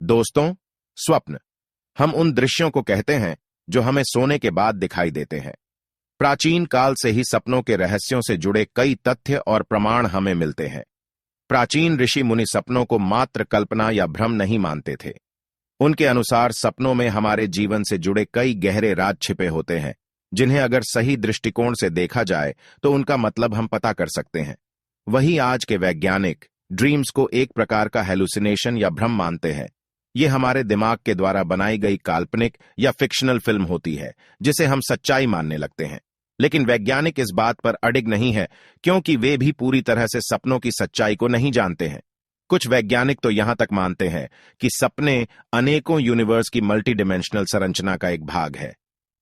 दोस्तों, स्वप्न हम उन दृश्यों को कहते हैं जो हमें सोने के बाद दिखाई देते हैं। प्राचीन काल से ही सपनों के रहस्यों से जुड़े कई तथ्य और प्रमाण हमें मिलते हैं। प्राचीन ऋषि मुनि सपनों को मात्र कल्पना या भ्रम नहीं मानते थे। उनके अनुसार सपनों में हमारे जीवन से जुड़े कई गहरे राज छिपे होते हैं, जिन्हें अगर सही दृष्टिकोण से देखा जाए तो उनका मतलब हम पता कर सकते हैं। वहीं आज के वैज्ञानिक ड्रीम्स को एक प्रकार का हेलुसिनेशन या भ्रम मानते हैं। ये हमारे दिमाग के द्वारा बनाई गई काल्पनिक या फिक्शनल फिल्म होती है, जिसे हम सच्चाई मानने लगते हैं। लेकिन वैज्ञानिक इस बात पर अडिग नहीं है, क्योंकि वे भी पूरी तरह से सपनों की सच्चाई को नहीं जानते हैं। कुछ वैज्ञानिक तो यहां तक मानते हैं कि सपने अनेकों यूनिवर्स की मल्टी डिमेंशनल संरचना का एक भाग है।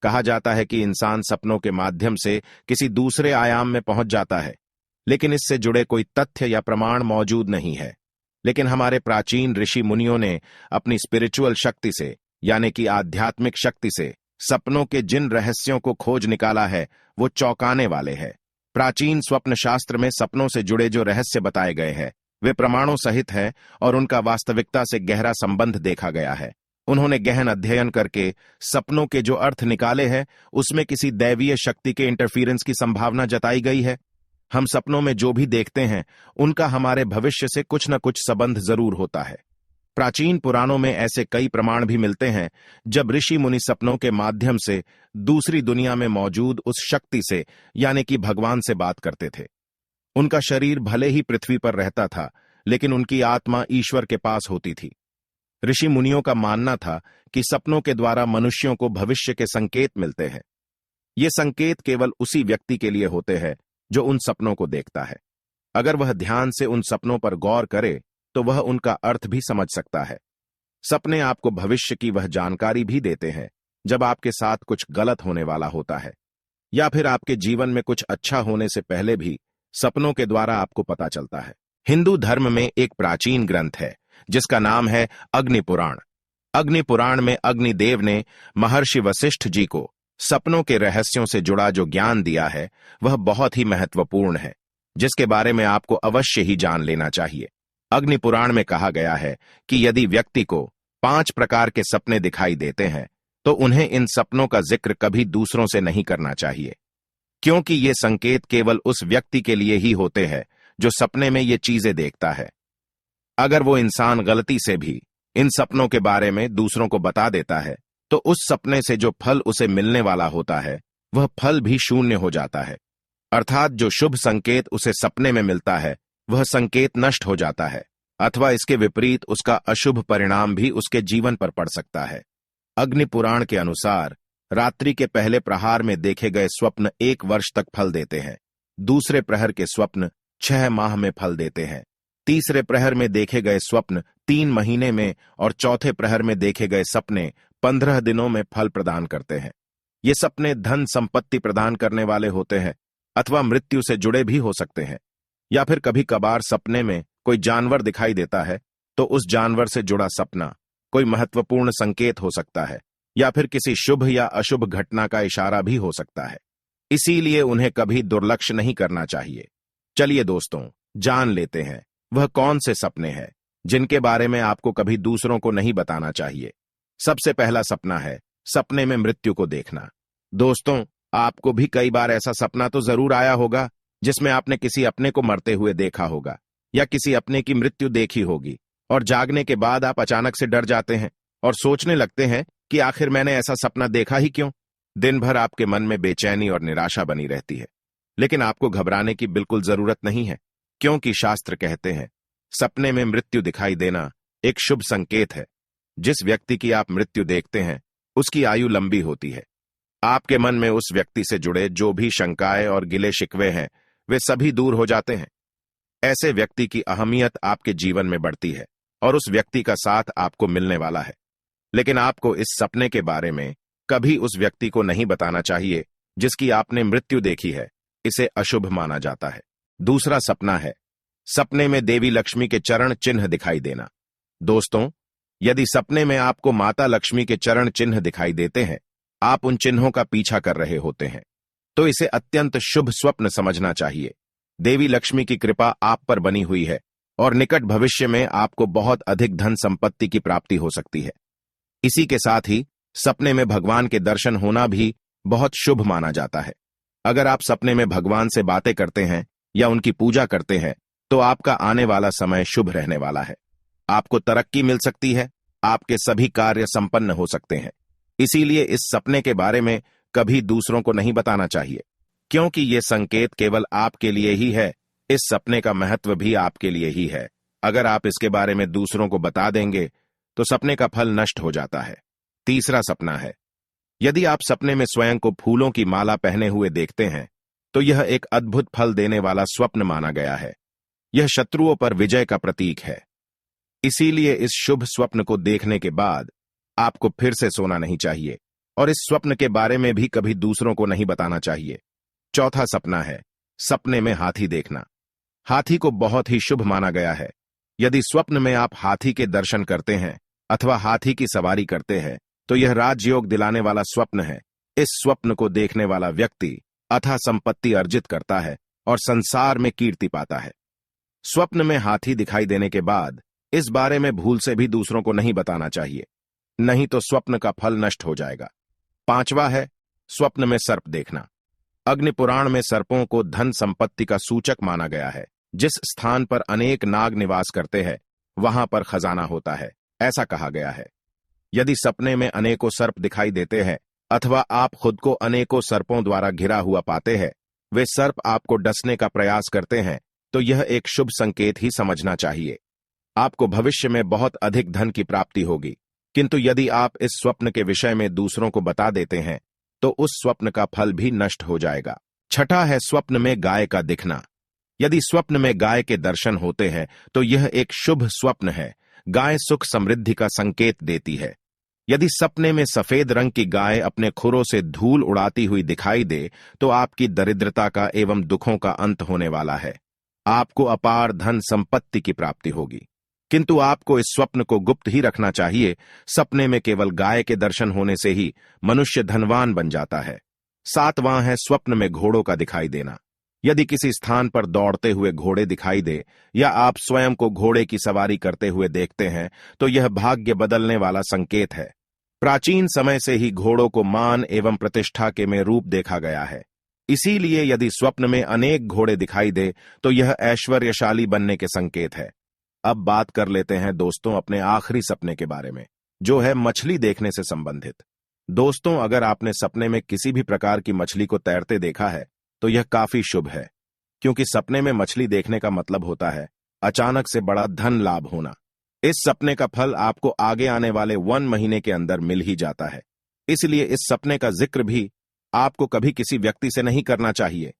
कहा जाता है कि इंसान सपनों के माध्यम से किसी दूसरे आयाम में पहुंच जाता है, लेकिन इससे जुड़े कोई तथ्य या प्रमाण मौजूद नहीं है। लेकिन हमारे प्राचीन ऋषि मुनियों ने अपनी स्पिरिचुअल शक्ति से, यानी कि आध्यात्मिक शक्ति से, सपनों के जिन रहस्यों को खोज निकाला है वो चौंकाने वाले हैं। प्राचीन स्वप्न शास्त्र में सपनों से जुड़े जो रहस्य बताए गए हैं वे प्रमाणों सहित हैं और उनका वास्तविकता से गहरा संबंध देखा गया है। उन्होंने गहन अध्ययन करके सपनों के जो अर्थ निकाले हैं उसमें किसी दैवीय शक्ति के इंटरफीरेंस की संभावना जताई गई है। हम सपनों में जो भी देखते हैं उनका हमारे भविष्य से कुछ न कुछ संबंध जरूर होता है। प्राचीन पुराणों में ऐसे कई प्रमाण भी मिलते हैं जब ऋषि मुनि सपनों के माध्यम से दूसरी दुनिया में मौजूद उस शक्ति से, यानी कि भगवान से बात करते थे। उनका शरीर भले ही पृथ्वी पर रहता था, लेकिन उनकी आत्मा ईश्वर के पास होती थी। ऋषि मुनियों का मानना था कि सपनों के द्वारा मनुष्यों को भविष्य के संकेत मिलते हैं। ये संकेत केवल उसी व्यक्ति के लिए होते हैं जो उन सपनों को देखता है। अगर वह ध्यान से उन सपनों पर गौर करे तो वह उनका अर्थ भी समझ सकता है। सपने आपको भविष्य की वह जानकारी भी देते हैं जब आपके साथ कुछ गलत होने वाला होता है, या फिर आपके जीवन में कुछ अच्छा होने से पहले भी सपनों के द्वारा आपको पता चलता है। हिंदू धर्म में एक प्राचीन ग्रंथ है जिसका नाम है अग्नि पुराण। अग्नि पुराण में अग्निदेव ने महर्षि वशिष्ठ जी को सपनों के रहस्यों से जुड़ा जो ज्ञान दिया है वह बहुत ही महत्वपूर्ण है, जिसके बारे में आपको अवश्य ही जान लेना चाहिए। अग्नि पुराण में कहा गया है कि यदि व्यक्ति को 5 प्रकार के सपने दिखाई देते हैं तो उन्हें इन सपनों का जिक्र कभी दूसरों से नहीं करना चाहिए, क्योंकि ये संकेत केवल उस व्यक्ति के लिए ही होते हैं जो सपने में ये चीजें देखता है। अगर वो इंसान गलती से भी इन सपनों के बारे में दूसरों को बता देता है तो उस सपने से जो फल उसे मिलने वाला होता है वह फल भी शून्य हो जाता है। अर्थात जो शुभ संकेत उसे सपने में मिलता है वह संकेत नष्ट हो जाता है, अथवा इसके विपरीत उसका अशुभ परिणाम भी उसके जीवन पर पड़ सकता है। अग्नि पुराण के अनुसार रात्रि के पहले प्रहार में देखे गए स्वप्न 1 वर्ष तक फल देते हैं, दूसरे प्रहर के स्वप्न 6 माह में फल देते हैं, तीसरे प्रहर में देखे गए स्वप्न 3 महीने में और चौथे प्रहर में देखे गए सपने 15 दिनों में फल प्रदान करते हैं। ये सपने धन संपत्ति प्रदान करने वाले होते हैं, अथवा मृत्यु से जुड़े भी हो सकते हैं। या फिर कभी कभार सपने में कोई जानवर दिखाई देता है तो उस जानवर से जुड़ा सपना कोई महत्वपूर्ण संकेत हो सकता है, या फिर किसी शुभ या अशुभ घटना का इशारा भी हो सकता है। इसीलिए उन्हें कभी दुर्लक्ष्य नहीं करना चाहिए। चलिए दोस्तों, जान लेते हैं वह कौन से सपने हैं जिनके बारे में आपको कभी दूसरों को नहीं बताना चाहिए। सबसे पहला सपना है सपने में मृत्यु को देखना। दोस्तों, आपको भी कई बार ऐसा सपना तो जरूर आया होगा जिसमें आपने किसी अपने को मरते हुए देखा होगा या किसी अपने की मृत्यु देखी होगी, और जागने के बाद आप अचानक से डर जाते हैं और सोचने लगते हैं कि आखिर मैंने ऐसा सपना देखा ही क्यों। दिन भर आपके मन में बेचैनी और निराशा बनी रहती है, लेकिन आपको घबराने की बिल्कुल जरूरत नहीं है, क्योंकि शास्त्र कहते हैं सपने में मृत्यु दिखाई देना एक शुभ संकेत है। जिस व्यक्ति की आप मृत्यु देखते हैं उसकी आयु लंबी होती है। आपके मन में उस व्यक्ति से जुड़े जो भी शंकाएं और गिले शिकवे हैं वे सभी दूर हो जाते हैं। ऐसे व्यक्ति की अहमियत आपके जीवन में बढ़ती है और उस व्यक्ति का साथ आपको मिलने वाला है। लेकिन आपको इस सपने के बारे में कभी उस व्यक्ति को नहीं बताना चाहिए जिसकी आपने मृत्यु देखी है, इसे अशुभ माना जाता है। दूसरा सपना है सपने में देवी लक्ष्मी के चरण चिन्ह दिखाई देना। दोस्तों, यदि सपने में आपको माता लक्ष्मी के चरण चिन्ह दिखाई देते हैं, आप उन चिन्हों का पीछा कर रहे होते हैं, तो इसे अत्यंत शुभ स्वप्न समझना चाहिए। देवी लक्ष्मी की कृपा आप पर बनी हुई है और निकट भविष्य में आपको बहुत अधिक धन संपत्ति की प्राप्ति हो सकती है। इसी के साथ ही सपने में भगवान के दर्शन होना भी बहुत शुभ माना जाता है। अगर आप सपने में भगवान से बातें करते हैं या उनकी पूजा करते हैं तो आपका आने वाला समय शुभ रहने वाला है। आपको तरक्की मिल सकती है, आपके सभी कार्य संपन्न हो सकते हैं। इसीलिए इस सपने के बारे में कभी दूसरों को नहीं बताना चाहिए, क्योंकि ये संकेत केवल आपके लिए ही है। इस सपने का महत्व भी आपके लिए ही है। अगर आप इसके बारे में दूसरों को बता देंगे तो सपने का फल नष्ट हो जाता है। तीसरा सपना है, यदि आप सपने में स्वयं को फूलों की माला पहने हुए देखते हैं तो यह एक अद्भुत फल देने वाला स्वप्न माना गया है। यह शत्रुओं पर विजय का प्रतीक है। इसीलिए इस शुभ स्वप्न को देखने के बाद आपको फिर से सोना नहीं चाहिए और इस स्वप्न के बारे में भी कभी दूसरों को नहीं बताना चाहिए। चौथा सपना है, सपने में हाथी देखना। हाथी को बहुत ही शुभ माना गया है। यदि स्वप्न में आप हाथी के दर्शन करते हैं अथवा हाथी की सवारी करते हैं तो यह राजयोग दिलाने वाला स्वप्न है। इस स्वप्न को देखने वाला व्यक्ति अथाह संपत्ति अर्जित करता है और संसार में कीर्ति पाता है। स्वप्न में हाथी दिखाई देने के बाद इस बारे में भूल से भी दूसरों को नहीं बताना चाहिए, नहीं तो स्वप्न का फल नष्ट हो जाएगा। पांचवा है, स्वप्न में सर्प देखना। अग्नि पुराण में सर्पों को धन संपत्ति का सूचक माना गया है। जिस स्थान पर अनेक नाग निवास करते हैं वहां पर खजाना होता है, ऐसा कहा गया है। यदि सपने में अनेकों सर्प दिखाई देते हैं अथवा आप खुद को अनेकों सर्पों द्वारा घिरा हुआ पाते हैं, वे सर्प आपको डसने का प्रयास करते हैं, तो यह एक शुभ संकेत ही समझना चाहिए। आपको भविष्य में बहुत अधिक धन की प्राप्ति होगी। किंतु यदि आप इस स्वप्न के विषय में दूसरों को बता देते हैं तो उस स्वप्न का फल भी नष्ट हो जाएगा। छठा है, स्वप्न में गाय का दिखना। यदि स्वप्न में गाय के दर्शन होते हैं तो यह एक शुभ स्वप्न है। गाय सुख समृद्धि का संकेत देती है। यदि सपने में सफेद रंग की गाय अपने खुरों से धूल उड़ाती हुई दिखाई दे तो आपकी दरिद्रता का एवं दुखों का अंत होने वाला है। आपको अपार धन संपत्ति की प्राप्ति होगी। किंतु आपको इस स्वप्न को गुप्त ही रखना चाहिए। सपने में केवल गाय के दर्शन होने से ही मनुष्य धनवान बन जाता है। सातवां है, स्वप्न में घोड़ों का दिखाई देना। यदि किसी स्थान पर दौड़ते हुए घोड़े दिखाई दे या आप स्वयं को घोड़े की सवारी करते हुए देखते हैं तो यह भाग्य बदलने वाला संकेत है। प्राचीन समय से ही घोड़ों को मान एवं प्रतिष्ठा के में रूप देखा गया है। इसीलिए यदि स्वप्न में अनेक घोड़े दिखाई दे तो यह ऐश्वर्यशाली बनने के संकेत है। अब बात कर लेते हैं दोस्तों अपने आखिरी सपने के बारे में, जो है मछली देखने से संबंधित। दोस्तों, अगर आपने सपने में किसी भी प्रकार की मछली को तैरते देखा है तो यह काफी शुभ है, क्योंकि सपने में मछली देखने का मतलब होता है अचानक से बड़ा धन लाभ होना। इस सपने का फल आपको आगे आने वाले 1 महीने के अंदर मिल ही जाता है। इसलिए इस सपने का जिक्र भी आपको कभी किसी व्यक्ति से नहीं करना चाहिए।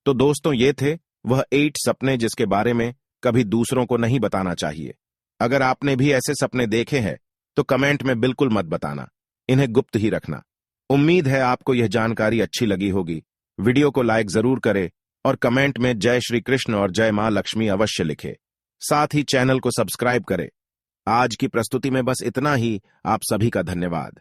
तो दोस्तों, ये थे वह 8 सपने जिसके बारे में कभी दूसरों को नहीं बताना चाहिए। अगर आपने भी ऐसे सपने देखे हैं तो कमेंट में बिल्कुल मत बताना, इन्हें गुप्त ही रखना। उम्मीद है आपको यह जानकारी अच्छी लगी होगी। वीडियो को लाइक जरूर करें और कमेंट में जय श्री कृष्ण और जय मां लक्ष्मी अवश्य लिखें। साथ ही चैनल को सब्सक्राइब करें। आज की प्रस्तुति में बस इतना ही। आप सभी का धन्यवाद।